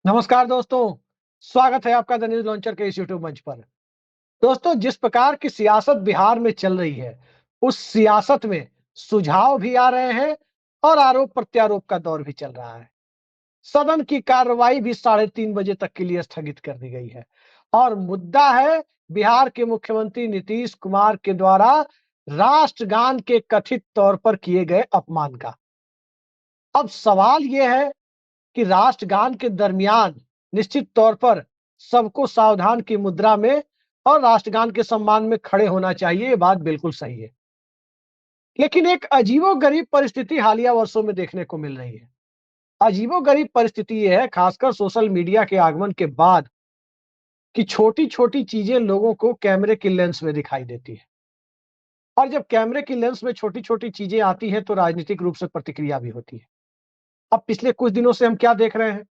नमस्कार दोस्तों, स्वागत है आपका द न्यूज़ लॉन्चर के इस यूट्यूब मंच पर। दोस्तों, जिस प्रकार की सियासत बिहार में चल रही है, उस सियासत में सुझाव भी आ रहे हैं और आरोप-प्रत्यारोप का दौर भी चल रहा है। सदन की कार्रवाई भी 3:30 बजे तक के लिए स्थगित कर दी गई है और मुद्दा है बिहार के मुख्यमंत्री नीतीश कुमार के द्वारा राष्ट्रगान के कथित तौर पर किए गए अपमान का। अब सवाल ये है कि राष्ट्रगान के दरमियान निश्चित तौर पर सबको सावधान की मुद्रा में और राष्ट्रगान के सम्मान में खड़े होना चाहिए, ये बात बिल्कुल सही है। लेकिन एक अजीबो-गरीब परिस्थिति हालिया वर्षों में देखने को मिल रही है। अजीबो-गरीब परिस्थिति ये है, खासकर सोशल मीडिया के आगमन के बाद, कि छोटी-छोटी चीजें लोगों को कैमरे की लेंस में दिखाई देती है। और जब कैमरे की लेंस में छोटी-छोटी चीजें आती हैं, तो राजनीतिक रूप से प्रतिक्रिया भी होती है। अब पिछले कुछ दिनों से हम क्या देख रहे हैं?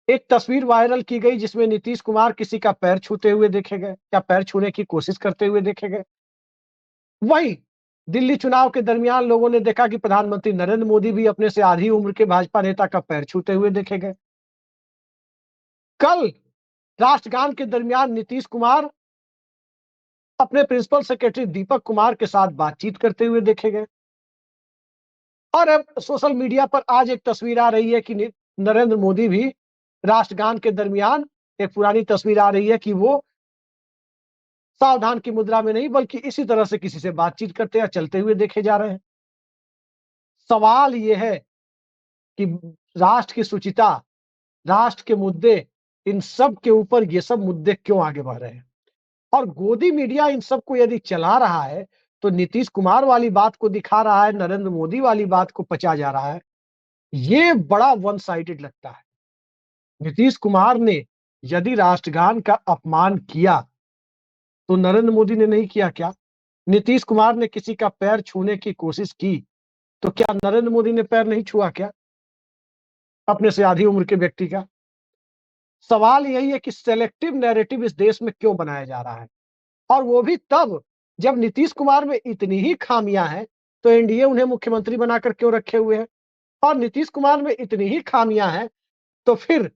एक तस्वीर वायरल की गई जिसमें नीतीश कुमार किसी का पैर छूते हुए देखे गए या पैर छूने की कोशिश करते हुए देखे गए। वहीं दिल्ली चुनाव के दरमियान लोगों ने देखा कि प्रधानमंत्री नरेंद्र मोदी भी अपने से आधी उम्र के भाजपा नेता का पैर छूते हुए देखे गए। कल राष्ट्रगान के दरमियान नीतीश कुमार अपने प्रिंसिपल सेक्रेटरी दीपक कुमार के साथ बातचीत करते हुए देखे गए। और अब सोशल मीडिया पर आज एक तस्वीर आ रही है कि नरेंद्र मोदी भी राष्ट्रगान के दरमियान, एक पुरानी तस्वीर आ रही है कि वो सावधान की मुद्रा में नहीं बल्कि इसी तरह से किसी से बातचीत करते या चलते हुए देखे जा रहे हैं। सवाल ये है कि राष्ट्र की शुचिता, राष्ट्र के मुद्दे, इन सब के ऊपर ये सब मुद्दे क्यों आगे बढ़ रहे हैं? और गोदी मीडिया इन सबको यदि चला रहा है, तो नीतीश कुमार वाली बात को दिखा रहा है, नरेंद्र मोदी वाली बात को पचा जा रहा है। ये बड़ा वन साइडेड लगता है। नीतीश कुमार ने यदि राष्ट्रगान का अपमान किया, तो नरेंद्र मोदी ने नहीं किया क्या? नीतीश कुमार ने किसी का पैर छूने की कोशिश की, तो क्या नरेंद्र मोदी ने पैर नहीं छुआ क्या? अपने से आधी उम्र के व्यक्ति का? सवाल यही है कि सेलेक्टिव नैरेटिव इस देश में क्यों बनाया जा रहा है? और वो भी तब, जब नीतीश कुमार में इतनी ही खामियां हैं, तो एनडीए उन्हें मुख्यमंत्री बनाकर क्यों रखे हुए है? और नीतीश कुमार में इतनी ही खामियां हैं, तो फिर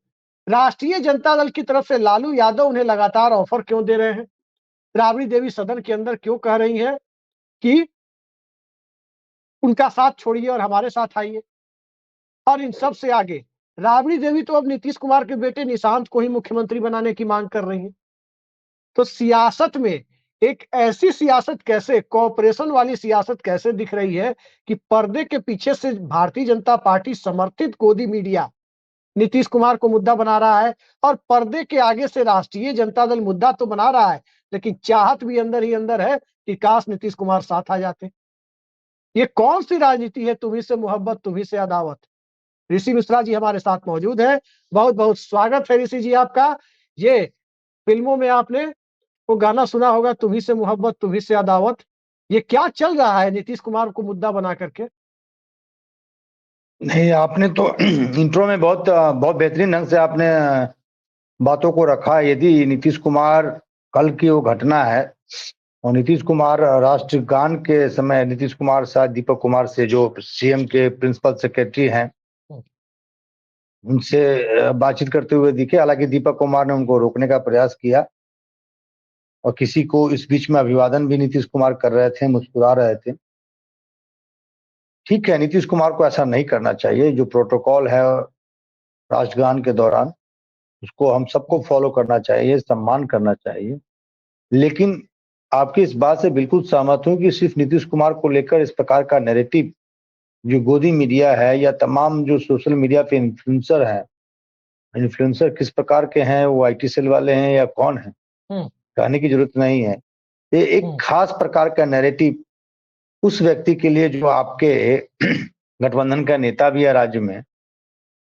राष्ट्रीय जनता दल की तरफ से लालू यादव उन्हें लगातार ऑफर क्यों दे रहे हैं? राबड़ी देवी सदन के अंदर क्यों कह रही हैं कि उनका साथ छोड़िए और हमारे साथ आइए? और इन सब से आगे राबड़ी देवी तो अब नीतीश कुमार के बेटे निशांत को ही मुख्यमंत्री बनाने की मांग कर रही हैं। तो सियासत में एक ऐसी सियासत कैसे, कोऑपरेशन वाली सियासत कैसे दिख रही है कि पर्दे के पीछे से भारतीय जनता पार्टी समर्थित गोदी मीडिया नीतीश कुमार को मुद्दा बना रहा है और पर्दे के आगे से राष्ट्रीय जनता दल मुद्दा तो बना रहा है, लेकिन चाहत भी अंदर ही अंदर है कि काश नीतीश कुमार साथ आ जाते। ये कौन सी राजनीति है, तुम्ही से मोहब्बत तुम्ही से अदावत? ऋषि मिश्रा जी हमारे साथ मौजूद है। बहुत बहुत स्वागत है ऋषि जी आपका। ये फिल्मों में आपने वो गाना सुना होगा, तुम्ही से मोहब्बत तुम्ही से अदावत। ये क्या चल रहा है नीतीश कुमार को मुद्दा बना करके? नहीं, आपने तो इंट्रो में बहुत बेहतरीन ढंग से आपने बातों को रखा। यदि नीतीश कुमार कल की वो घटना है और नीतीश कुमार राष्ट्रगान के समय नीतीश कुमार साथ दीपक कुमार से, जो सीएम के प्रिंसिपल सेक्रेटरी हैं, उनसे बातचीत करते हुए दिखे। हालांकि दीपक कुमार ने उनको रोकने का प्रयास किया और किसी को इस बीच में अभिवादन भी नीतीश कुमार कर रहे थे, मुस्कुरा रहे थे। ठीक है, नीतीश कुमार को ऐसा नहीं करना चाहिए। जो प्रोटोकॉल है राष्ट्रगान के दौरान, उसको हम सबको फॉलो करना चाहिए, सम्मान करना चाहिए। लेकिन आपकी इस बात से बिल्कुल सहमत हूं कि सिर्फ नीतीश कुमार को लेकर इस प्रकार का नैरेटिव जो गोदी मीडिया है या तमाम जो सोशल मीडिया पे इन्फ्लुएंसर हैं, इन्फ्लुएंसर किस प्रकार के हैं, वो आईटी सेल वाले हैं या कौन है, कहने की जरूरत नहीं है। ये एक खास प्रकार का नैरेटिव उस व्यक्ति के लिए जो आपके गठबंधन का नेता भी है राज्य में,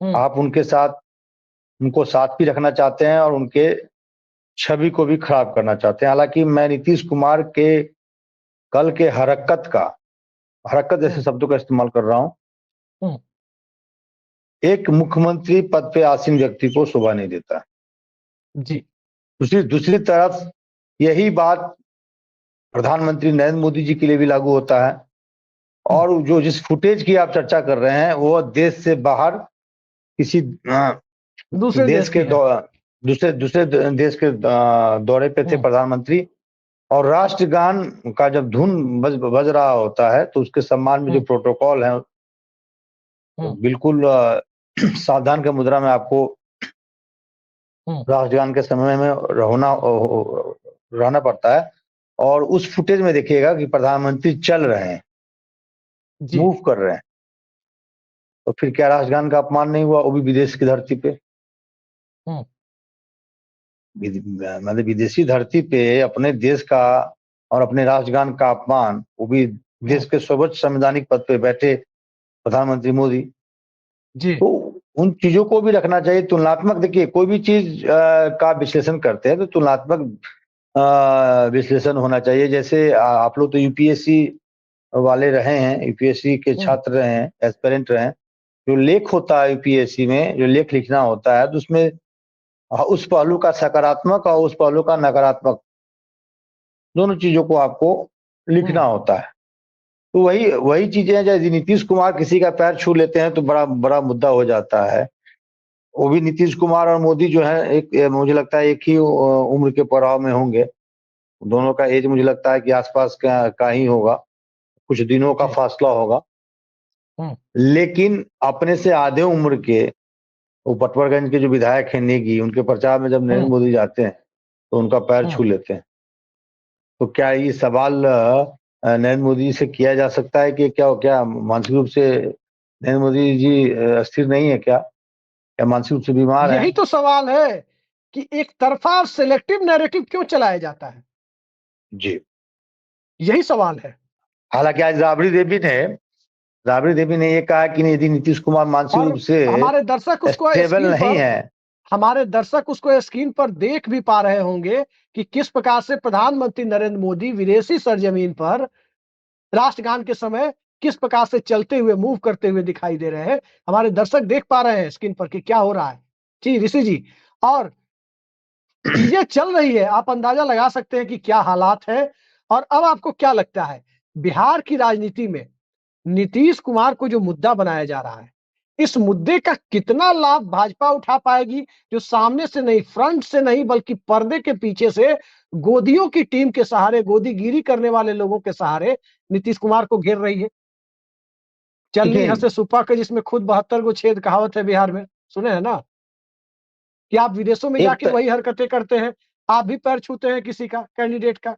आप उनको साथ भी रखना चाहते हैं और उनके छवि को भी खराब करना चाहते हैं। हालांकि मैं नीतीश कुमार के कल के हरकत जैसे शब्दों का इस्तेमाल कर रहा हूं, एक मुख्यमंत्री पद पे आसीन व्यक्ति को शोभा नहीं देता जी। दूसरी तरफ यही बात प्रधानमंत्री नरेंद्र मोदी जी के लिए भी लागू होता है। और जिस फुटेज की आप चर्चा कर रहे हैं, वो देश से बाहर किसी दूसरे देश देश की के है। दूसरे दूसरे देश के दौरे पे थे प्रधानमंत्री, और राष्ट्रगान का जब धुन बज रहा होता है तो उसके सम्मान में जो प्रोटोकॉल है, तो बिल्कुल सावधान के मुद्रा में आपको राष्ट्रगान के समय में रहना पड़ता है। और उस फुटेज में देखिएगा कि प्रधानमंत्री चल रहे हैं, मूव कर रहे हैं, तो फिर क्या राष्ट्रगान का अपमान नहीं हुआ, वो भी विदेश की धरती पे। मतलब विदेशी धरती पे अपने देश का और अपने राष्ट्रगान का अपमान, वो भी देश के सर्वोच्च संवैधानिक पद पे बैठे प्रधानमंत्री मोदी। जी तो उन चीजों को भी रखना चाहिए तुलनात्मक। देखिए, कोई भी चीज का विश्लेषण करते हैं तो तुलनात्मक विश्लेषण होना चाहिए। जैसे आप लोग तो यूपीएससी वाले रहे हैं, यूपीएससी के छात्र रहे हैं, एस्पिरेंट रहे हैं। जो लेख होता है यूपीएससी में, जो लेख लिखना होता है, तो उसमें उस पहलू का सकारात्मक और उस पहलू का नकारात्मक, दोनों चीजों को आपको लिखना होता है। तो वही वही चीजें हैं। जैसे नीतीश कुमार किसी का पैर छू लेते हैं तो बड़ा बड़ा मुद्दा हो जाता है। वो भी नीतीश कुमार और मोदी जो है, एक मुझे लगता है एक ही उम्र के पड़ाव में होंगे। दोनों का एज मुझे लगता है कि आसपास का ही होगा, कुछ दिनों का फासला होगा। लेकिन अपने से आधे उम्र के वो पटवारगंज के जो विधायक हैं नेगी, उनके प्रचार में जब नरेंद्र मोदी जाते हैं तो उनका पैर छू लेते हैं। तो क्या ये सवाल नरेंद्र मोदी से किया जा सकता है कि क्या क्या मानसिक रूप से नरेंद्र मोदी जी अस्थिर नहीं है क्या मानसिक रूप से बीमार है? यही तो सवाल है कि एक तरफा सिलेक्टिव नैरेटिव क्यों चलाया जाता है, जी, यही सवाल है। हालांकि आज राबड़ी देवी ने ये कहा कि यदि नीतीश कुमार मानसिक रूप और से हमारे दर्शक उसको स्टेबल स्क्रीन नहीं पर है। हमारे दर्शक उसको स्क्रीन पर देख भी पा रहे होंगे कि किस प्रकार से प्रधानमंत्री नरेंद्र मोदी विदेशी सरजमीन पर राष्ट्रगान के समय किस प्रकार से चलते हुए, मूव करते हुए दिखाई दे रहे हैं। हमारे दर्शक देख पा रहे हैं स्क्रीन पर कि क्या हो रहा है। जी ऋषि जी, और चीजें चल रही है, आप अंदाजा लगा सकते हैं कि क्या हालात है। और अब आपको क्या लगता है, बिहार की राजनीति में नीतीश कुमार को जो मुद्दा बनाया जा रहा है, इस मुद्दे का कितना लाभ भाजपा उठा पाएगी, जो सामने से नहीं, फ्रंट से नहीं, बल्कि पर्दे के पीछे से गोदियों की टीम के सहारे, गोदीगिरी करने वाले लोगों के सहारे नीतीश कुमार को घेर रही है। चलनी देखिए, हंसे सुपा के, जिसमें खुद 72 को छेद कहावत है बिहार में, सुने हैं ना, कि आप विदेशों में एक जाके वही हरकतें करते हैं, आप भी पैर छूते हैं किसी का, कैंडिडेट का।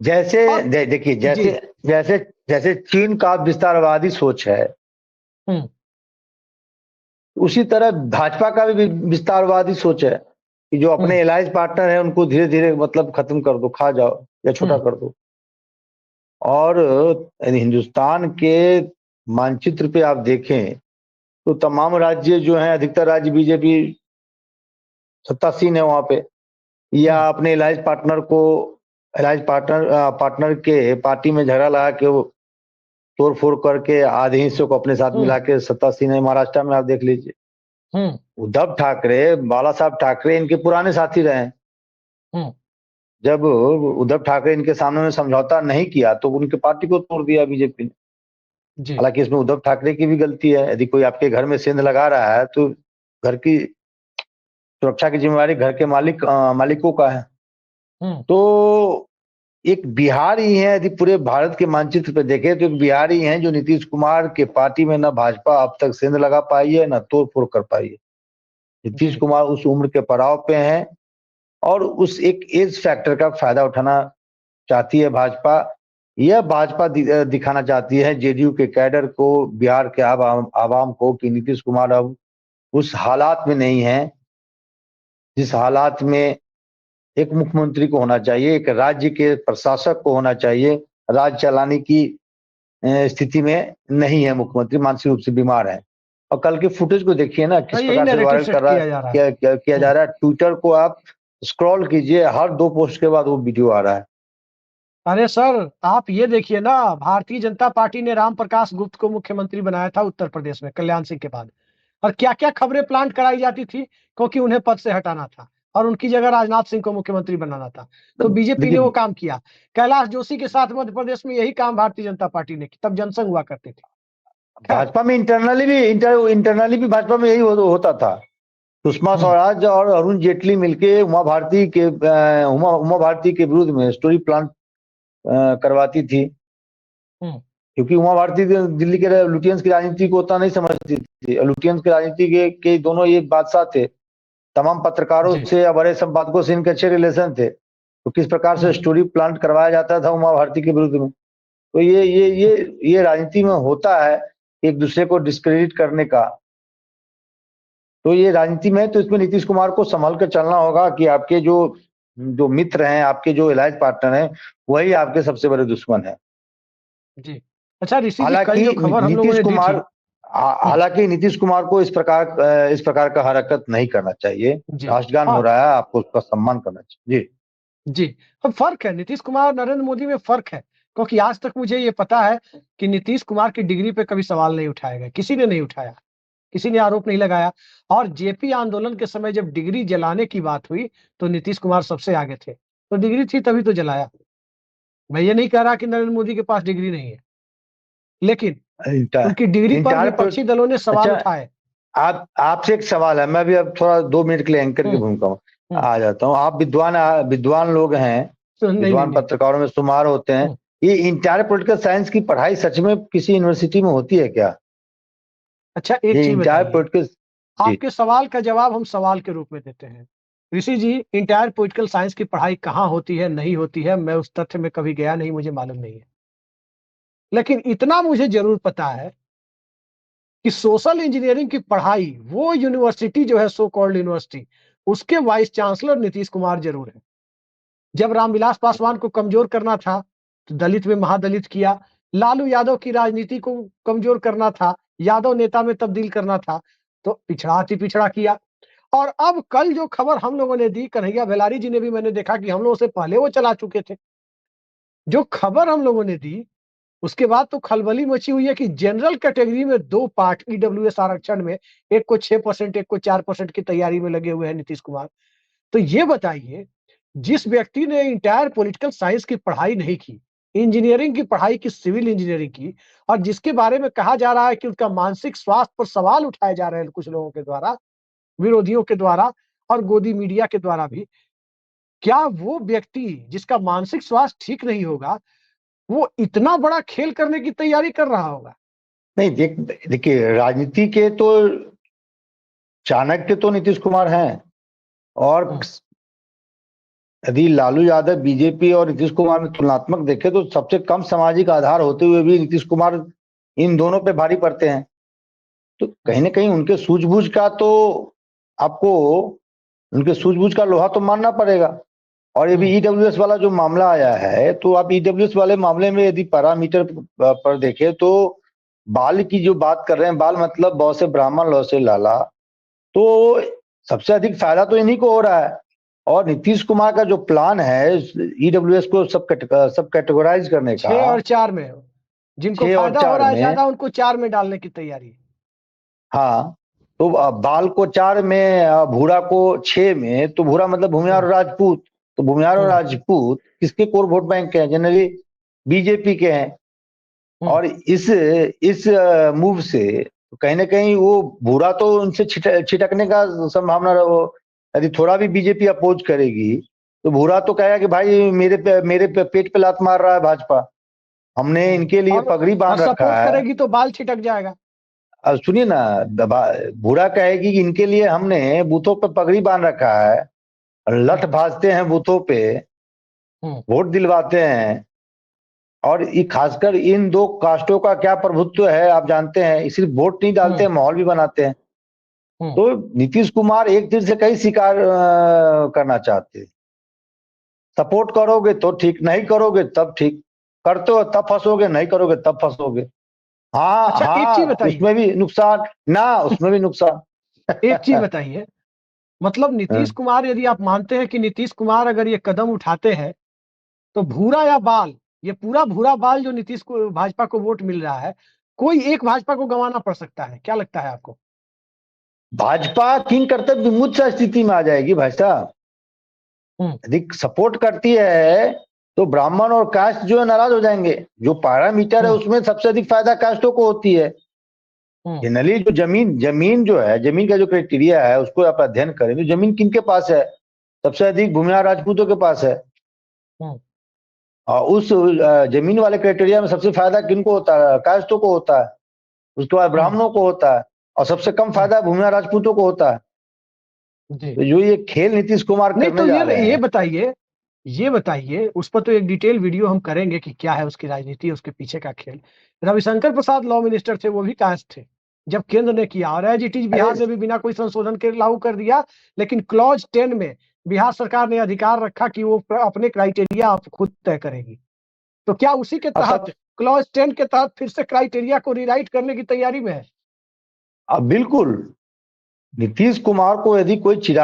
जैसे और देखिए, जी, जैसे जैसे जैसे चीन का विस्तारवादी सोच है, उसी तरह भाजपा का भी विस्तारवादी सोच है कि जो अपने एलायंस पार्टनर है उनको धीरे धीरे मतलब खत्म कर दो, खा जाओ या छोटा कर दो। और हिंदुस्तान के मानचित्र पे आप देखें तो तमाम राज्य जो हैं, अधिकतर राज्य बीजेपी सत्तासीन है वहां पे, या अपने अलायंस पार्टनर के पार्टी में झगड़ा लगा के वो तोड़ फोड़ करके आधे हिस्सों को अपने साथ मिला के सत्तासीन है। महाराष्ट्र में आप देख लीजिए, उद्धव ठाकरे, बाला साहब ठाकरे इनके पुराने साथी रहे हैं। जब उद्धव ठाकरे इनके सामने में समझौता नहीं किया तो उनके पार्टी को तोड़ दिया बीजेपी ने। हालांकि इसमें उद्धव ठाकरे की भी गलती है। यदि कोई आपके घर में सेंध लगा रहा है तो घर की सुरक्षा की जिम्मेवारी घर के मालिकों का है। तो एक बिहार ही है, यदि पूरे भारत के मानचित्र पे देखें तो एक बिहार ही है जो नीतीश कुमार के पार्टी में न भाजपा अब तक सेंध लगा पाई है, न तोड़ फोड़ कर पाई है। नीतीश कुमार उस उम्र के पड़ाव पे हैं और उस एक एज फैक्टर का फायदा उठाना चाहती है भाजपा। यह भाजपा दिखाना चाहती है जेडीयू के कैडर को, बिहार के आवाम को, कि नीतीश कुमार अब उस हालात में नहीं है जिस हालात में एक मुख्यमंत्री को होना चाहिए, एक राज्य के प्रशासक को होना चाहिए। राज्य चलाने की स्थिति में नहीं है मुख्यमंत्री, मानसिक रूप से बीमार है। और कल के फुटेज को देखिए ना, किस यही प्रकार से नैरेटिव वायरल सेट कर रहा है, किया जा रहा है। किया जा रहा है। ट्विटर को आप स्क्रॉल कीजिए, हर 2 पोस्ट के बाद वो वीडियो आ रहा है। अरे सर, आप ये देखिए ना, भारतीय जनता पार्टी ने राम प्रकाश गुप्त को मुख्यमंत्री बनाया था उत्तर प्रदेश में कल्याण सिंह के बाद, और क्या क्या खबरें प्लांट कराई जाती थी, क्योंकि उन्हें पद से हटाना था और उनकी जगह राजनाथ सिंह को मुख्यमंत्री बनाना था। तो बीजेपी ने वो काम किया। कैलाश जोशी के साथ मध्य प्रदेश में यही काम भारतीय जनता पार्टी ने किया, तब जनसंघ हुआ करते थे। खैर, भाजपा में इंटरनली भी भाजपा में यही होता था। सुषमा स्वराज और अरुण जेटली मिलके उमा भारती के विरुद्ध में स्टोरी प्लान करवाती थी, क्योंकि उमा भारती दिल्ली के लुटियंस की राजनीति को उतना नहीं समझती थी। लुटियंस की राजनीति के दोनों ये बादशाह थे, तमाम पत्रकारों से या बड़े संपादकों से इनके अच्छे रिलेशन थे। तो किस प्रकार से स्टोरी प्लांट करवाया जाता था उमा भारती के विरुद्ध में। तो ये राजनीति में होता है एक दूसरे को डिस्क्रेडिट करने का। तो ये राजनीति में है, तो इसमें नीतीश कुमार को संभल कर चलना होगा कि आपके जो मित्र हैं, आपके जो इलाज पार्टनर हैं, वही आपके सबसे बड़े दुश्मन है। जी। अच्छा ऋषि जी, कल हालांकि जो खबर हम लोगों ने दी थी, हालांकि नीतीश कुमार को इस प्रकार का हरकत नहीं करना चाहिए। राष्ट्रगान हो रहा है, आपको उसका सम्मान करना चाहिए। जी। अब फर्क है, नीतीश कुमार नरेंद्र मोदी में फर्क है, क्योंकि आज तक मुझे ये पता है कि नीतीश कुमार की डिग्री पे कभी सवाल नहीं उठाया गया, किसी ने नहीं उठाया, किसी ने आरोप नहीं लगाया। और जेपी आंदोलन के समय जब डिग्री जलाने की बात हुई तो नीतीश कुमार सबसे आगे थे, तो डिग्री थी तभी तो जलाया। मैं ये नहीं कह रहा कि नरेंद्र मोदी के पास डिग्री नहीं है, लेकिन उनकी डिग्री पर विपक्षी दलों ने सवाल उठाए। आपसे एक सवाल है, मैं भी अब थोड़ा 2 मिनट के लिए एंकर की भूमिका में आ जाता हूँ। आप विद्वान लोग हैं, विद्वान पत्रकारों में शुमार होते हैं। ये इंटायर पॉलिटिकल साइंस की पढ़ाई सच में किसी यूनिवर्सिटी में होती है क्या? अच्छा, एक चीज बताइए, आपके सवाल का जवाब हम सवाल के रूप में देते हैं। ऋषि जी, इंटायर पॉलिटिकल साइंस की पढ़ाई कहाँ होती है, नहीं होती है, मैं उस तथ्य में कभी गया नहीं, मुझे मालूम नहीं है। लेकिन इतना मुझे जरूर पता है कि सोशल इंजीनियरिंग की पढ़ाई वो यूनिवर्सिटी जो है, सो कॉल्ड यूनिवर्सिटी, उसके वाइस चांसलर नीतीश कुमार जरूर है। जब रामविलास पासवान को कमजोर करना था तो दलित में महादलित किया, लालू यादव की राजनीति को कमजोर करना था, यादव नेता में तब्दील करना था, तो पिछड़ा अति पिछड़ा किया। और अब कल जो खबर हम लोगों ने दी, कन्हैया बेलारी जी ने भी, मैंने देखा कि हम लोगों से पहले वो चला चुके थे। जो खबर हम लोगों ने दी उसके बाद तो खलबली मची हुई है कि जनरल कैटेगरी में 2 पार्ट ईडब्ल्यूएस आरक्षण में, एक को 6%, एक को 4% की तैयारी में लगे हुए हैं नीतीश कुमार। तो ये बताइए, जिस व्यक्ति ने इंटायर पॉलिटिकल साइंस की पढ़ाई नहीं की, इंजीनियरिंग की पढ़ाई की, सिविल इंजीनियरिंग की, और जिसके बारे में कहा जा रहा है कि उसका मानसिक स्वास्थ्य पर सवाल उठाए जा रहे हैं कुछ लोगों के द्वारा, विरोधियों के द्वारा और गोदी मीडिया के द्वारा भी, क्या वो व्यक्ति जिसका मानसिक स्वास्थ्य ठीक नहीं होगा, वो इतना बड़ा खेल करने की तैयारी कर रहा होगा? नहीं, देखिए, राजनीति के तो चाणक्य तो नीतीश कुमार हैं, और यदि लालू यादव, बीजेपी और नीतीश कुमार में तुलनात्मक देखे तो सबसे कम सामाजिक आधार होते हुए भी नीतीश कुमार इन दोनों पे भारी पड़ते हैं। तो कहीं ना कहीं उनके सूझबूझ का तो आपको उनके सूझबूझ का लोहा तो मानना पड़ेगा। और ये भी ईडब्ल्यूएस वाला जो मामला आया है, तो आप ईडब्ल्यूएस वाले मामले में यदि पैरामीटर पर देखें तो बाल की जो बात कर रहे हैं, बाल मतलब ब से ब्राह्मण, ल से लाला, तो सबसे अधिक फायदा तो इन्हीं को हो रहा है। और नीतीश कुमार का जो प्लान है ईडब्ल्यूएस को सब कैटेगराइज करने का, 6 और 4 में, जिनको 6 और फायदा हो 4 रहा है में, ज्यादा, उनको 4 में डालने की तैयारी। हाँ, तो बाल को 4 में, भूरा को 6 में, तो भूरा मतलब भूमिहार और राजपूत। तो भूमिहार और राजपूत किसके कोर वोट बैंक के हैं? जनरली बीजेपी के हैं। और इस मूव से कहीं ना कहीं वो भूरा तो उनसे छिटकने का संभावना, यदि थोड़ा भी बीजेपी अपोज करेगी तो भूरा तो कहेगा कि भाई मेरे पेट पे लात मार रहा है भाजपा, हमने इनके लिए पगड़ी बांध रखा सपोर्ट है। करेगी तो बाल छिटक जाएगा। अब सुनिए ना, भूरा कहेगी कि इनके लिए हमने बूथों पे पगड़ी बांध रखा है, लठ भाजते हैं बूथों पे, वोट दिलवाते हैं। और ये खासकर इन 2 कास्टों का क्या प्रभुत्व है आप जानते हैं, सिर्फ वोट नहीं डालते हैं, माहौल भी बनाते हैं। तो नीतीश कुमार एक तीर से कई शिकार करना चाहते हैं। सपोर्ट करोगे तो ठीक, नहीं करोगे तब ठीक, करते हो तब फंसोगे, नहीं करोगे तब फंसोगे। हाँ अच्छा, हाँ, एक चीज बताइए, उसमें भी नुकसान ना, उसमें भी नुकसान। एक चीज बताइए, मतलब नीतीश कुमार, यदि आप मानते हैं कि नीतीश कुमार अगर ये कदम उठाते हैं तो भूरा या बाल, ये पूरा भूरा बाल जो नीतीश को, भाजपा को वोट मिल रहा है, कोई एक भाजपा को गंवाना पड़ सकता है, क्या लगता है आपको? भाजपा किंग कर्तव्य विमुक्त स्थिति में आ जाएगी भाई साहब। यदि सपोर्ट करती है तो ब्राह्मण और कास्ट जो है नाराज हो जाएंगे। जो पैरामीटर है उसमें सबसे अधिक फायदा कास्टों को होती है। जनरली जो जमीन जो है, जमीन का जो क्राइटेरिया है उसको आप अध्ययन करें तो जमीन किनके पास है? सबसे अधिक भूमिहार राजपूतों के पास है। और उस जमीन वाले क्राइटेरिया में सबसे फायदा किनको होता है? कायस्थों को होता है, उसके बाद ब्राह्मणों को होता है, और सबसे कम फायदा भूमिहार राजपूतों को होता है। तो जो ये खेल नीतीश कुमार नहीं करने तो जा रहे ये हैं, बताइए उस पर तो एक डिटेल वीडियो हम करेंगे कि क्या है उसकी राजनीति, उसके पीछे का खेल। रविशंकर प्रसाद लॉ मिनिस्टर थे, वो भी कास्ट थे जब केंद्र ने किया, और एज इट इज अरे बिहार ने भी बिना कोई संशोधन के लागू कर दिया। लेकिन क्लॉज 10 में बिहार सरकार ने अधिकार रखा कि वो अपने क्राइटेरिया आप खुद तय करेगी। तो क्या उसी के अब तहत सब क्लॉज 10 के तहत फिर से क्राइटेरिया को रिराइट करने की तैयारी में है? अब बिल्कुल नीतीश कुमार को यदि कोई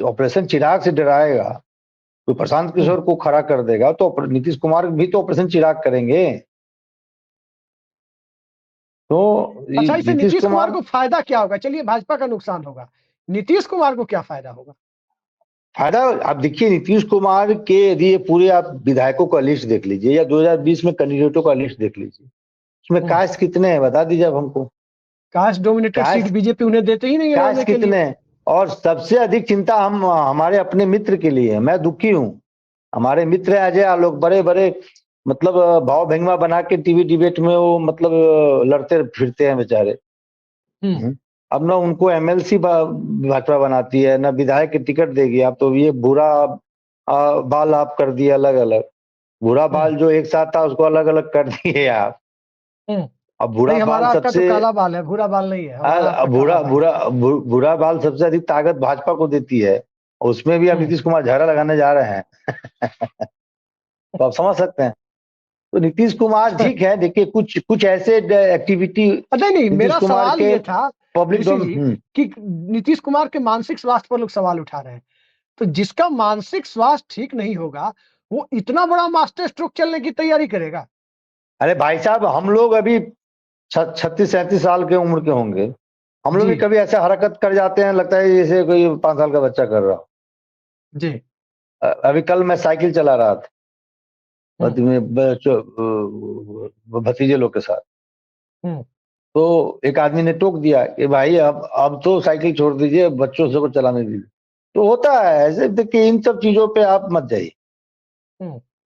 ऑपरेशन चिराग से डराएगा, कोई प्रशांत किशोर को खड़ा कर देगा, तो नीतीश कुमार भी तो ऑपरेशन चिराग करेंगे। तो अच्छा, इससे नीतीश नीतीश कुमार कुमार को फायदा क्या होगा? चलिए भाजपा का नुकसान होगा, नीतीश कुमार को क्या फायदा होगा? फायदा, आप देखिए नीतीश कुमार के यदि ये पूरे आप विधायकों का लिस्ट देख लीजिए या 2020 में कैंडिडेटों का लिस्ट देख लीजिए, उसमें कास्ट कितने हैं बता दीजिए आप हमको। Caste dominated seat caste BJP उन्हें देते ही नहीं है कास्ट लड़ने के लिए। कितने हैं? और सबसे अधिक चिंता हम हमारे अपने मित्र के लिए है। मैं दुखी हूँ, हमारे मित्र हैं अजय आलोक, बड़े बड़े मतलब भाव भंगिमा बना के टीवी डिबेट में वो मतलब लड़ते फिरते हैं बेचारे। अब ना उनको एमएलसी भाजपा बनाती है, ना विधायक की टिकट देगी। अब तो ये बुरा बाल आप कर दिए अलग अलग, बुरा बाल जो एक साथ था उसको अलग अलग कर दिए आप। अब बुरा नहीं, बाल हमारा आपका तो सबसे काला बाल है, भूरा बाल नहीं है, हमारा आपका काला बुरा बाल है। बुरा बुरा बाल सबसे अधिक ताकत भाजपा को देती है, और उसमें भी अब नीतीश कुमार झाड़ा लगाने जा रहे हैं। तो आप समझ सकते हैं। तो नीतीश कुमार ठीक है, देखिए कुछ कुछ ऐसे एक्टिविटी नहीं नहीं, नीतीश मेरा कुमार सवाल के ये था पब्लिक ऋषि जी डोम कि नीतीश कुमार के मानसिक स्वास्थ्य पर लोग सवाल उठा रहे हैं। तो जिसका मानसिक स्वास्थ्य ठीक नहीं होगा, वो इतना बड़ा मास्टर स्ट्रोक चलने की तैयारी करेगा? अरे भाई साहब, हम लोग अभी 36-37 साल के उम्र के होंगे, हम लोग जी भी कभी ऐसे हरकत कर जाते हैं, लगता है जैसे कोई 5 साल का बच्चा कर रहा हो। जी। अभी कल मैं साइकिल चला रहा था अपने भतीजे लोग के साथ, तो एक आदमी ने टोक दिया कि भाई अब तो साइकिल छोड़ दीजिए, बच्चों से को चलाने दीजिए। तो होता है ऐसे, देखिए इन सब चीजों पे आप मत जाइए।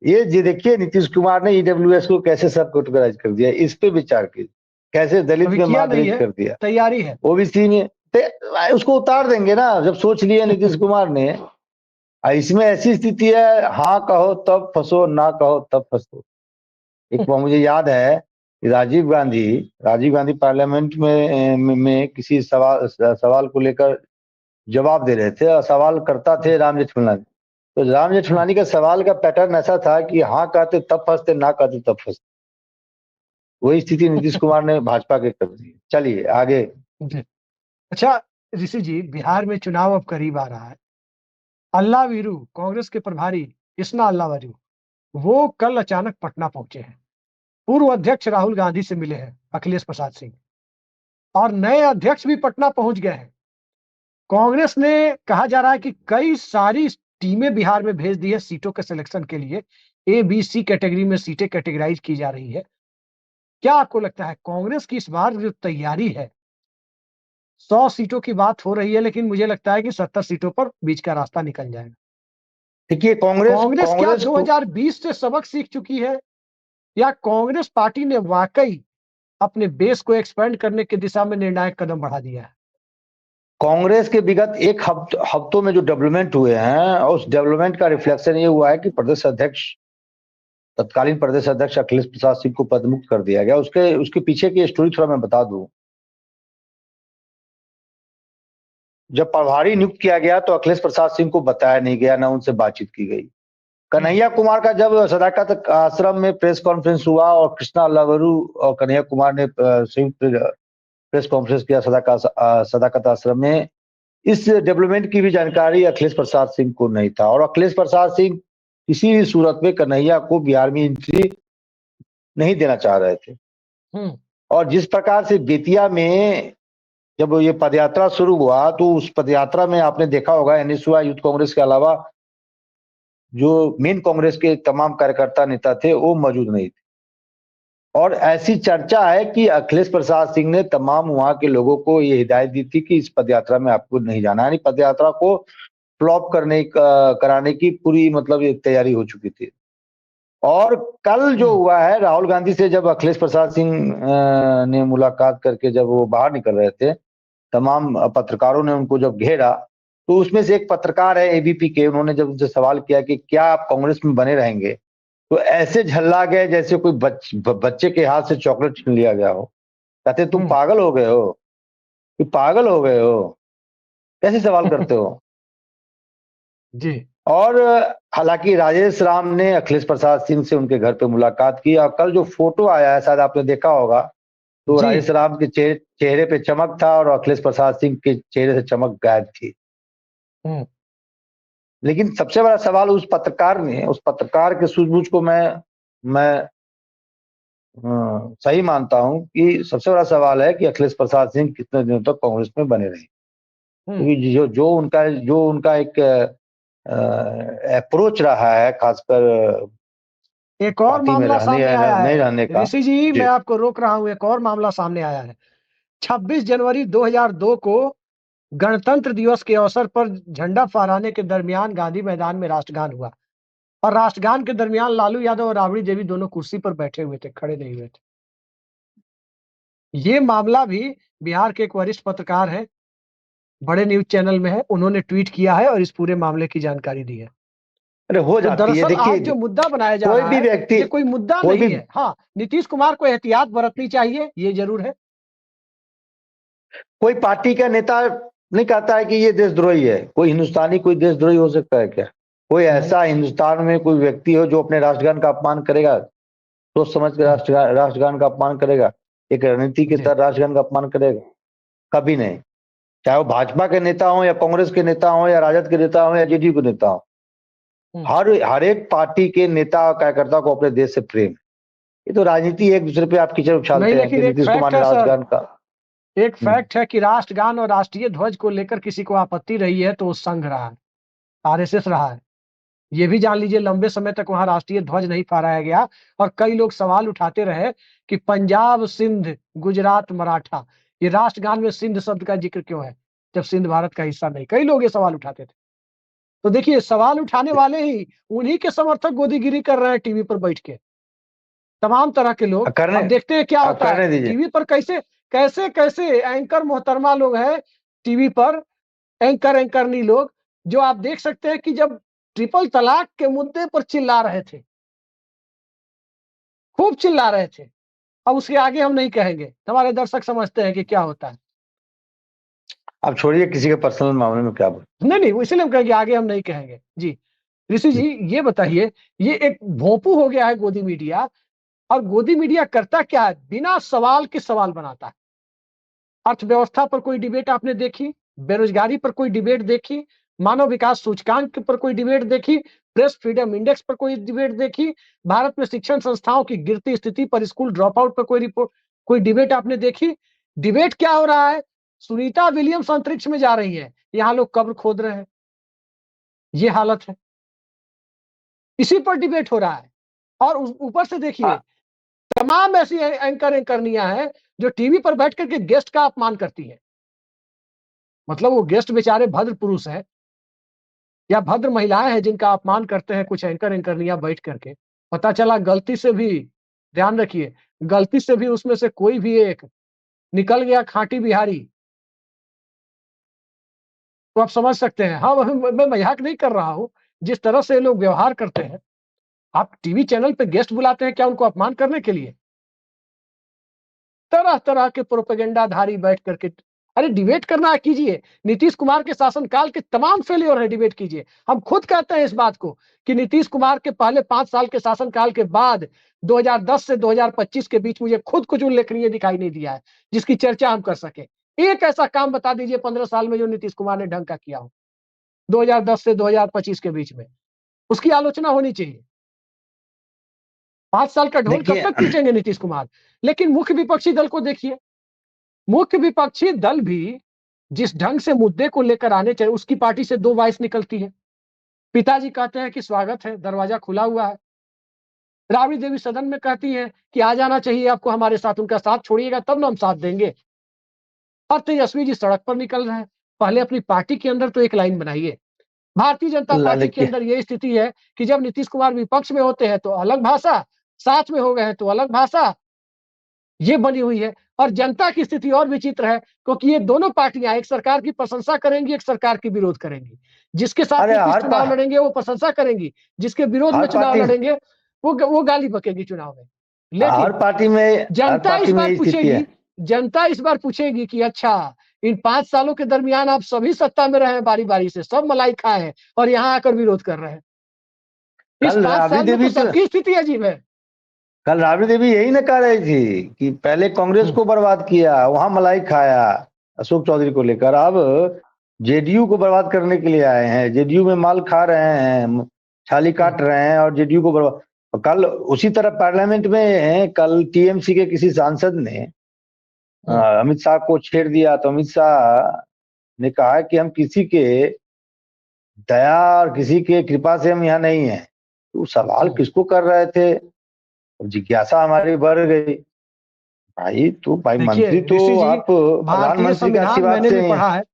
ये जी देखिए नीतीश कुमार ने ईडब्ल्यूएस को कैसे सब कैटेगराइज कर दिया, इस पे विचार कीजिए। कैसे दलित अभी में किया नहीं महादलित है, कर दिया, तैयारी है। ओबीसी में उसको उतार देंगे ना, जब सोच लिया नीतीश कुमार ने। इसमें ऐसी स्थिति है, हाँ कहो तब फंसो, ना कहो तब फंसो। एक बार मुझे याद है कि राजीव गांधी पार्लियामेंट में किसी सवाल को लेकर जवाब दे रहे थे, और सवाल करता थे राम जेठमलानी। तो राम जेठमलानी का सवाल का पैटर्न ऐसा था कि हाँ कहते तब फंसते, ना कहते तब फंसते। वही स्थिति नीतीश कुमार ने भाजपा के कर दी। चलिए आगे। जी। अच्छा ऋषि जी, बिहार में चुनाव अब करीब आ रहा है। अल्लाह वीरू, कांग्रेस के प्रभारी कृष्णा अल्लाह वीरू, वो कल अचानक पटना पहुंचे हैं। पूर्व अध्यक्ष राहुल गांधी से मिले हैं अखिलेश प्रसाद सिंह, और नए अध्यक्ष भी पटना पहुंच गए हैं। कांग्रेस ने कहा जा रहा है कि कई सारी टीमें बिहार में भेज दी है सीटों के सिलेक्शन के लिए। ए बी सी कैटेगरी में सीटें कैटेगराइज की जा रही है। क्या आपको लगता है कांग्रेस की इस बार जो तैयारी है, 100 सीटों की बात हो रही है, लेकिन मुझे लगता है कि 70 सीटों पर बीच का रास्ता निकल जाएगा। देखिए कांग्रेस कांग्रेस क्या कांग्रेस को 2020 से सबक सीख चुकी है, या कांग्रेस पार्टी ने वाकई अपने बेस को एक्सपेंड करने की दिशा में निर्णायक कदम बढ़ा दिया है? कांग्रेस के विगत एक हफ्तों में जो डेवलपमेंट हुए हैं, उस डेवलपमेंट का रिफ्लेक्शन ये हुआ है कि तत्कालीन प्रदेश अध्यक्ष अखिलेश प्रसाद सिंह को पदमुक्त कर दिया गया। उसके उसके पीछे की स्टोरी थोड़ा मैं बता दूं। जब प्रभारी नियुक्त किया गया तो अखिलेश प्रसाद सिंह को बताया नहीं गया, ना उनसे बातचीत की गई। कन्हैया कुमार का जब सदाकत आश्रम में प्रेस कॉन्फ्रेंस हुआ और कृष्णा अल्लावरू और कन्हैया कुमार ने संयुक्त प्रेस कॉन्फ्रेंस किया सदाकत आश्रम में, इस डेवलपमेंट की भी जानकारी अखिलेश प्रसाद सिंह को नहीं था, और अखिलेश प्रसाद सिंह किसी भी सूरत में कन्हैया को बिहार में एंट्री नहीं देना चाह रहे थे। और जिस प्रकार से बेतिया में जब ये पदयात्रा शुरू हुआ, तो उस पदयात्रा में आपने देखा होगा एनएसयूआई यूथ कांग्रेस के अलावा जो मेन कांग्रेस के तमाम कार्यकर्ता नेता थे वो मौजूद नहीं थे। और ऐसी चर्चा है कि अखिलेश प्रसाद सिंह ने तमाम वहां के लोगों को ये हिदायत दी थी कि इस पदयात्रा में आपको नहीं जाना, यानी पदयात्रा को फ्लॉप कराने की पूरी मतलब ये तैयारी हो चुकी थी। और कल जो हुआ है, राहुल गांधी से जब अखिलेश प्रसाद सिंह ने मुलाकात करके जब वो बाहर निकल रहे थे, तमाम पत्रकारों ने उनको जब घेरा, तो उसमें से एक पत्रकार है एबीपी के, उन्होंने जब उनसे सवाल किया कि क्या आप कांग्रेस में बने रहेंगे, तो ऐसे झल्ला गए जैसे कोई बच्चे के हाथ से चॉकलेट छीन लिया गया हो। कहते तुम पागल हो गए हो, कि पागल हो गए हो, कैसे सवाल करते हो। जी। और हालांकि राजेश राम ने अखिलेश प्रसाद सिंह से उनके घर पे मुलाकात की, और कल जो फोटो आया है शायद आपने देखा होगा, तो जी। राजेश राम के चेहरे पे चमक था और अखिलेश प्रसाद सिंह के चेहरे से चमक गायब थी। लेकिन सबसे बड़ा सवाल उस पत्रकार के सूझबूझ को मैं सही मानता हूं कि सबसे बड़ा सवाल है कि अखिलेश प्रसाद सिंह कितने दिनों तक कांग्रेस में बने रहे, क्योंकि जो उनका एक अप्रोच रहा है, खासकर एक और पार्टी में मामला रहने सामने या आया नहीं है रहने का। ऋषि जी, मैं जी। आपको रोक रहा हूं, एक और मामला सामने आया है। 26 जनवरी 2002 को गणतंत्र दिवस के अवसर पर झंडा फहराने के दरमियान गांधी मैदान में राष्ट्रगान हुआ, और राष्ट्रगान के दरमियान लालू यादव और राबड़ी देवी दोनों कुर्सी पर बैठे हुए थे, खड़े नहीं हुए थे। ये मामला भी बिहार के एक वरिष्ठ पत्रकार हैं, बड़े न्यूज चैनल में है, उन्होंने ट्वीट किया है और इस पूरे मामले की जानकारी दी है। अरे हो तो जाती है, दरअसल आज देखिए जो मुद्दा बनाया जा कोई रहा भी है, व्यक्ति, ये कोई मुद्दा कोई नहीं भी है। हाँ, नीतीश कुमार को एहतियात बरतनी चाहिए, ये जरूर है। कोई पार्टी का नेता नहीं कहता है कि ये देशद्रोही है। कोई हिंदुस्तानी कोई देशद्रोही हो सकता है क्या? कोई नहीं। ऐसा हिंदुस्तान में कोई व्यक्ति हो जो अपने राष्ट्रगान का अपमान करेगा, सोच समझ के राष्ट्रगान का अपमान करेगा, एक रणनीति के जी। तहत राष्ट्रगान का अपमान करेगा? कभी नहीं। चाहे वो भाजपा के नेता हो या कांग्रेस के नेता हो या राजद के नेता हो या जेडीयू के नेता हो, हर एक पार्टी के नेता और कार्यकर्ता को अपने देश से प्रेम है। ये तो राजनीति एक दूसरे पे आप कीचड़ नहीं, उछालते हैं कि लेकिन एक नीतीश कुमार फैक्ट ने है सर, राष्ट्रगान का। एक फैक्ट है कि राष्ट्रगान और राष्ट्रीय ध्वज को लेकर किसी को आपत्ति रही है तो वो संघ रहा है, आरएसएस रहा है। ये भी जान लीजिए, लंबे समय तक वहां राष्ट्रीय ध्वज नहीं फहराया गया, और कई लोग सवाल उठाते रहे कि पंजाब, सिंध, गुजरात, मराठा, ये राष्ट्रगान में सिंध शब्द का जिक्र क्यों है, जब सिंध भारत का हिस्सा नहीं। कई लोग ये सवाल उठाते थे। तो देखिए, सवाल उठाने वाले ही उन्हीं के समर्थक गोदीगिरी कर रहे हैं टीवी पर बैठ के, तमाम तरह के लोग। करने अब देखते हैं क्या अब होता है करने दीजिए। टीवी पर, कैसे कैसे कैसे एंकर मोहतरमा लोग हैं टीवी पर, एंकरनी लोग, जो आप देख सकते हैं कि जब ट्रिपल तलाक के मुद्दे पर चिल्ला रहे थे, खूब चिल्ला रहे थे, अब उसके आगे हम नहीं कहेंगे, हमारे दर्शक समझते हैं कि क्या होता है। अब छोड़िए किसी के पर्सनल मामले में क्या बोल। नहीं नहीं, इसलिए हम कहेंगे आगे हम नहीं कहेंगे जी। ऋषि जी, ये बताइए, ये एक भोंपू हो गया है गोदी मीडिया, और गोदी मीडिया करता क्या है, बिना सवाल के सवाल बनाता है। अर्थव्यवस्था पर कोई डिबेट आपने देखी? बेरोजगारी पर कोई डिबेट देखी? मानव विकास सूचकांक पर कोई डिबेट देखी? प्रेस फ्रीडम इंडेक्स पर कोई डिबेट देखी? भारत में शिक्षण संस्थाओं की गिरती स्थिति पर, स्कूल ड्रॉप आउट पर कोई डिबेट आपने देखी? डिबेट क्या हो रहा है? सुनीता विलियम्स अंतरिक्ष में जा रही है, यहाँ लोग कब्र खोद रहे हैं, ये हालत है। इसी पर डिबेट हो रहा है। और ऊपर से देखिए, तमाम ऐसी एंकरनियां हैं जो टीवी पर बैठ करके गेस्ट का अपमान करती है। मतलब वो गेस्ट बेचारे भद्र पुरुष हैं या भद्र महिलाएं हैं जिनका अपमान करते हैं कुछ एंकरनियां बैठ करके। पता चला गलती से भी, ध्यान रखिए, गलती से भी उसमें से कोई भी एक निकल गया खाटी बिहारी, तो आप समझ सकते हैं। हाँ, मैं मजाक नहीं कर रहा हूं, जिस तरह से ये लोग व्यवहार करते हैं। आप टीवी चैनल पे गेस्ट बुलाते हैं क्या उनको अपमान करने के लिए? तरह तरह के प्रोपेगेंडाधारी बैठ करके, अरे डिबेट करना कीजिए। नीतीश कुमार के शासनकाल के तमाम फेलियर है, डिबेट कीजिए। हम खुद कहते हैं इस बात को कि नीतीश कुमार के पहले 5 साल के शासनकाल के बाद 2010 से 2025 के बीच मुझे खुद कुछ उल्लेखनीय दिखाई नहीं दिया है जिसकी चर्चा हम कर सके। एक ऐसा काम बता दीजिए 15 साल में जो नीतीश कुमार ने ढंग का किया हो 2010 से 2025 के बीच में, उसकी आलोचना होनी चाहिए। 5 साल का ढोल कब देखिए, तक पीटेंगे नीतीश कुमार? लेकिन मुख्य विपक्षी दल को देखिए, मुख्य विपक्षी दल भी जिस ढंग से मुद्दे को लेकर आने चाहिए, उसकी पार्टी से 2 वॉइस निकलती है। पिताजी कहते हैं कि स्वागत है, दरवाजा खुला हुआ है। राबड़ी देवी सदन में कहती है कि आ जाना चाहिए आपको हमारे साथ, उनका साथ छोड़िएगा तब ना हम साथ देंगे। और तेजस्वी जी सड़क पर निकल रहे हैं। पहले अपनी पार्टी के अंदर तो एक लाइन बनाइए। भारतीय जनता पार्टी के देखिए, अंदर ये स्थिति है कि जब नीतीश कुमार विपक्ष में होते हैं तो अलग भाषा, साथ में हो गए हैं तो अलग भाषा, ये बनी हुई है। और जनता की स्थिति और विचित्र है, क्योंकि ये दोनों पार्टियां एक सरकार की प्रशंसा करेंगी, एक सरकार की विरोध करेंगी। जिसके साथ अरे नीतीश चुनाव लड़ेंगे वो प्रशंसा करेंगी, जिसके विरोध में हर चुनाव पार्टी लड़ेंगे वो गाली बकेगी चुनाव में। लेकिन हर पार्टी में यही स्थिति है। जनता इस बार पूछेगी कि अच्छा, इन 5 सालों के दरमियान आप सभी सत्ता में रहे हैं, बारी-बारी से सब मलाई खाए हैं और यहाँ आकर विरोध कर रहे हैं। इस कल 5 राबड़ी साल में तो देवी तो सबकी स्थिति अजीब है। कल राबड़ी देवी यही ना कह रही थी कि पहले कांग्रेस हुँ, को बर्बाद किया, वहां मलाई खाया अशोक चौधरी को लेकर, अब जेडीयू को बर्बाद करने के लिए आए हैं, जेडीयू में माल खा रहे हैं, छाली हुँ, काट रहे हैं और जेडीयू को बर्बाद। कल उसी तरह पार्लियामेंट में कल टीएमसी के किसी सांसद ने हुँ, अमित शाह को छेड़ दिया, तो अमित शाह ने कहा कि हम किसी के दया और किसी के कृपा से हम यहाँ नहीं है। तो सवाल हुँ। किसको कर रहे थे, जिज्ञासा हमारी बढ़ गई। भाई देखिए मंत्री तो ऋषि जी, आप भारतीय प्रधानमंत्री का अच्छी संविधान बात मैंने से भी पढ़ा है,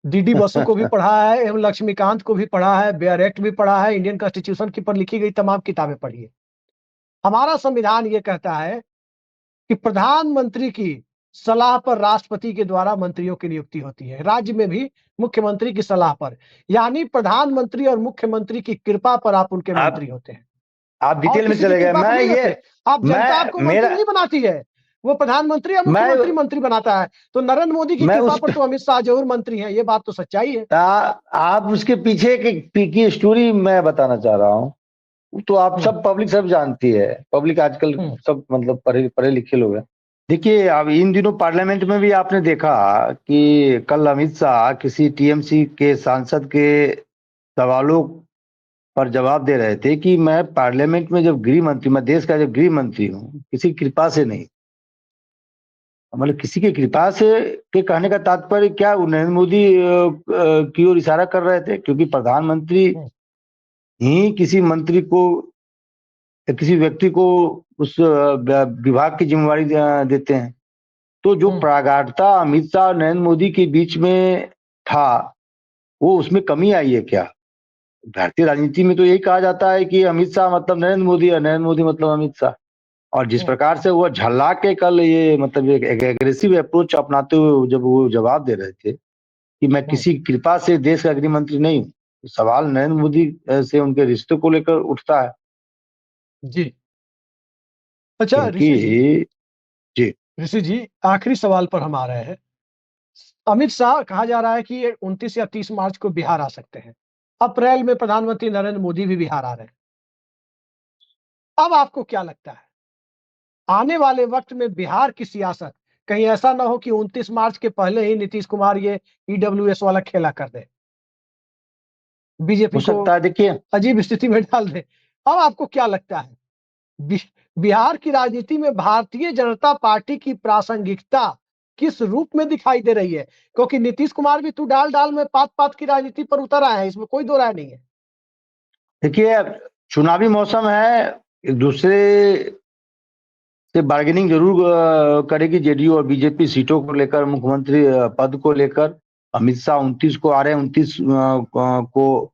डीडी बसु को भी पढ़ा है, एवं लक्ष्मीकांत को भी पढ़ा है, बेयर एक्ट भी पढ़ा है, इंडियन कॉन्स्टिट्यूशन की पर लिखी गई तमाम किताबें पढ़ी है। हमारा संविधान ये कहता है कि प्रधानमंत्री की सलाह पर राष्ट्रपति के द्वारा मंत्रियों की नियुक्ति होती है। राज्य में भी मुख्यमंत्री की सलाह पर, यानी प्रधानमंत्री और मुख्यमंत्री की कृपा पर आप उनके आप मंत्री होते हैं। आप और डिटेल में किसी की चले गए। कृपा पर मैं नहीं ये होते। आप जनता मैं आपको मंत्री मेरा नहीं बनाती है, वो प्रधानमंत्री या मैं मुख्यमंत्री मंत्री बनाता है। तो नरेंद्र मोदी की मैं कृपा उस पर तो अमित शाह जरूर मंत्री हैं, ये बात तो सच्चाई है। आप उसके पीछे की स्टोरी मैं बताना चाह रहा हूँ। तो आप हम्म, सब पब्लिक सब जानती है, पब्लिक आजकल हम्म, सब मतलब पढ़े पढ़े लिखे लोग हैं। देखिए, अब इन दिनों पार्लियामेंट में भी आपने देखा कि कल अमित शाह किसी टीएमसी के सांसद के सवालों पर जवाब दे रहे थे कि मैं पार्लियामेंट में जब गृह मंत्री, मैं देश का जब गृह मंत्री हूँ, किसी की कृपा से नहीं। मतलब किसी की कृपा से के कहने का तात्पर्य क्या, वो नरेंद्र मोदी की ओर इशारा कर रहे थे, क्योंकि प्रधानमंत्री हम्म, ही किसी मंत्री को या किसी व्यक्ति को उस विभाग की जिम्मेवारी देते हैं। तो जो हम्म, प्रागाढ़ता अमित शाह और नरेंद्र मोदी के बीच में था, वो उसमें कमी आई है क्या? भारतीय राजनीति में तो यही कहा जाता है कि अमित शाह मतलब नरेंद्र मोदी और नरेंद्र मोदी मतलब अमित शाह। और जिस हम्म, प्रकार से वो झल्ला के कल ये मतलब एक एग्रेसिव अप्रोच अपनाते हुए जब वो जवाब दे रहे थे कि मैं हम्म, किसी की कृपा से देश का गृह मंत्री नहीं हूँ, तो सवाल नरेंद्र मोदी से उनके रिश्ते को लेकर उठता है। जी। अच्छा क्योंकि जी, ऋषि जी, आखिरी सवाल पर हम आ रहे हैं। अमित शाह कहा जा रहा है कि ये 29 या 30 मार्च को बिहार आ सकते हैं। अप्रैल में प्रधानमंत्री नरेंद्र मोदी भी बिहार आ रहे हैं। अब आपको क्या लगता है, आने वाले वक्त में बिहार की सियासत कहीं ऐसा ना हो कि 29 मार्च के पहले ही नीतीश कुमार ये ईडब्ल्यूएस वाला खेला कर दे, हो बीजेपी को सकता है। देखिए, अजीब स्थिति में डाल दे। अब आपको क्या लगता है, बि बिहार की राजनीति में भारतीय जनता पार्टी की प्रासंगिकता किस रूप में दिखाई दे रही है? क्योंकि नीतीश कुमार भी तू डाल-डाल में पात-पात की राजनीति पर उतर आए हैं, इसमें कोई दो राय नहीं है। देखिए, चुनावी मौसम है, एक दूसरे से बार्गेनिंग जरूर करेगी जेडीयू और बीजेपी सीटों को लेकर, मुख्यमंत्री पद को लेकर। अमित शाह 29 को आ रहे हैं, 29 को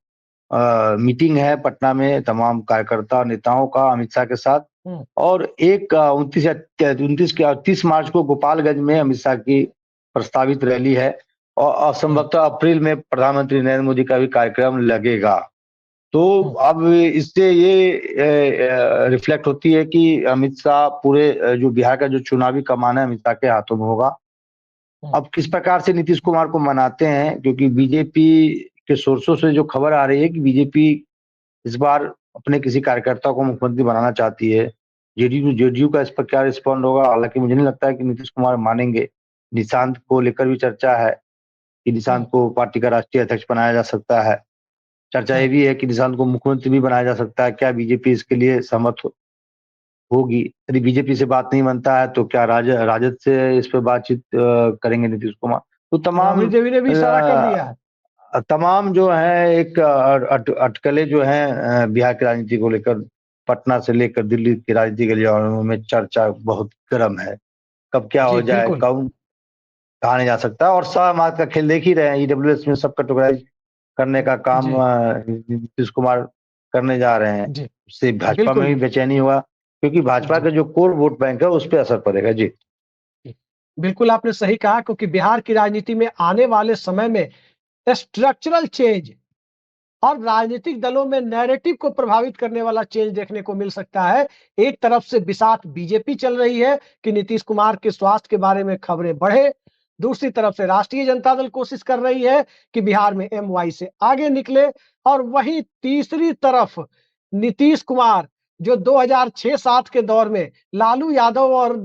मीटिंग है पटना में तमाम कार्यकर्ता और नेताओं का अमित शाह के साथ। हुँ, और एक 29 मार्च को गोपालगंज में अमित शाह की प्रस्तावित रैली है। और हुँ, संभवतः अप्रैल में प्रधानमंत्री नरेंद्र मोदी का भी कार्यक्रम लगेगा। तो हुँ, अब इससे ये रिफ्लेक्ट होती है कि अमित शाह पूरे जो बिहार का जो चुनावी कमान है अमित शाह के हाथों में होगा। हुँ, अब किस प्रकार से नीतीश कुमार को मनाते हैं, क्योंकि बीजेपी के सोर्सों से जो खबर आ रही है कि बीजेपी इस बार अपने किसी कार्यकर्ता को मुख्यमंत्री बनाना चाहती है। जेडीयू का इस पर क्या रिस्पॉन्ड होगा, हालांकि मुझे नहीं लगता है कि नीतीश कुमार मानेंगे। निशांत को लेकर भी चर्चा है कि हुँ, निशांत को पार्टी का राष्ट्रीय अध्यक्ष बनाया जा सकता है। चर्चा ये हुँ, भी है कि निशांत को मुख्यमंत्री भी बनाया जा सकता है। क्या बीजेपी इसके लिए सहमत होगी? यदि बीजेपी से बात नहीं बनता है तो क्या राजद से इस पर बातचीत करेंगे नीतीश कुमार? तो राबड़ी देवी ने भी इशारा कर दिया है। तमाम जो है एक अटकलें जो हैं बिहार की राजनीति को लेकर पटना से लेकर दिल्ली की राजनीति के लिए में चर्चा बहुत गर्म है। कब क्या हो जी जाए, बिल्कुल। कब कहा नहीं जा सकता। और समाज का खेल देख ही रहे हैं, ईडब्ल्यूएस में सब कैटेगराइज करने का काम जी नीतीश कुमार करने जा रहे हैं। जी उससे भाजपा में बिल्कुल। भी बेचैनी हुआ, क्योंकि भाजपा जी का जो कोर वोट बैंक है उस पर असर पड़ेगा। जी बिल्कुल आपने सही कहा, क्योंकि बिहार की राजनीति में आने वाले समय में स्ट्रक्चरल चेंज और राजनीतिक दलों में नैरेटिव को प्रभावित करने वाला चेंज देखने को मिल सकता है। एक तरफ से बिसात बीजेपी चल रही है कि नीतीश कुमार के स्वास्थ्य के बारे में खबरें बढ़े, दूसरी तरफ से राष्ट्रीय जनता दल कोशिश कर रही है कि बिहार में एमवाई से आगे निकले, और वहीं तीसरी तरफ नीतीश कुमार जो 2006-7 के दौर में लालू यादव और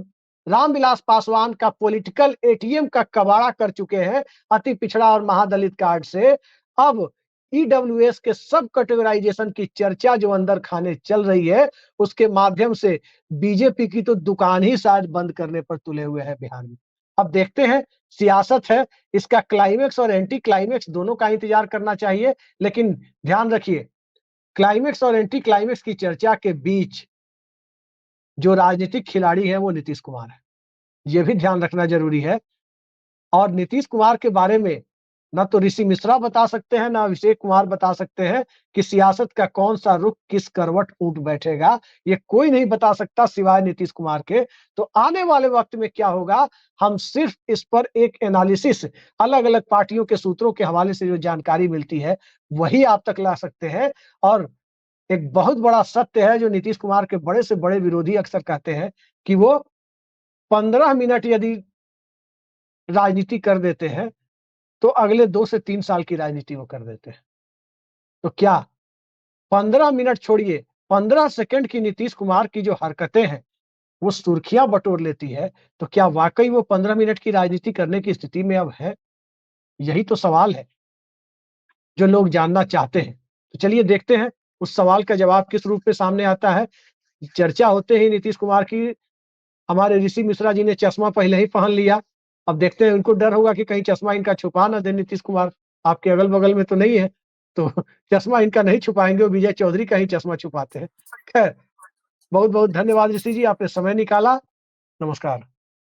रामविलास पासवान का पॉलिटिकल एटीएम का कबाड़ा कर चुके हैं अति पिछड़ा और महादलित कार्ड से, अब ईडब्ल्यूएस के सब कैटेगराइजेशन की चर्चा जो अंदर खाने चल रही है, उसके माध्यम से बीजेपी की तो दुकान ही शायद बंद करने पर तुले हुए है बिहार में। अब देखते हैं, सियासत है, इसका क्लाइमेक्स और एंटी क्लाइमेक्स दोनों का इंतजार करना चाहिए। लेकिन ध्यान रखिए, क्लाइमेक्स और एंटी क्लाइमेक्स की चर्चा के बीच जो राजनीतिक खिलाड़ी है वो नीतीश कुमार है, ये भी ध्यान रखना जरूरी है। और नीतीश कुमार के बारे में ना तो ऋषि मिश्रा बता सकते हैं, ना अभिषेक कुमार बता सकते हैं कि सियासत का कौन सा रुख किस करवट ऊंट बैठेगा, ये कोई नहीं बता सकता सिवाय नीतीश कुमार के। तो आने वाले वक्त में क्या होगा, हम सिर्फ इस पर एक एनालिसिस अलग अलग पार्टियों के सूत्रों के हवाले से जो जानकारी मिलती है वही आप तक ला सकते हैं। और एक बहुत बड़ा सत्य है जो नीतीश कुमार के बड़े से बड़े विरोधी अक्सर कहते हैं कि वो 15 मिनट यदि राजनीति कर देते हैं तो अगले 2 से 3 साल की राजनीति वो कर देते हैं। तो क्या 15 मिनट छोड़िए, 15 सेकंड की नीतीश कुमार की जो हरकतें हैं, वो सुर्खियां बटोर लेती है, तो क्या वाकई वो 15 मिनट की राजनीति करने की स्थिति में अब है? यही तो सवाल है, जो लोग जानना चाहते हैं। तो चलिए देखते हैं, उस सवाल का जवाब किस रूप में सामने आता है। चर्चा होते ही नीतीश कुमार की हमारे ऋषि मिश्रा जी ने चश्मा पहले ही पहन लिया। अब देखते हैं, उनको डर होगा कि कहीं चश्मा इनका छुपा ना दे नीतीश कुमार, आपके अगल-बगल में तो नहीं है, तो चश्मा इनका नहीं छुपाएँगे, वो विजय चौधरी का ही चश्मा छुपाते हैं। खैर, बहुत-बहुत धन्यवाद ऋषि जी, आपने समय निकाला। नमस्कार।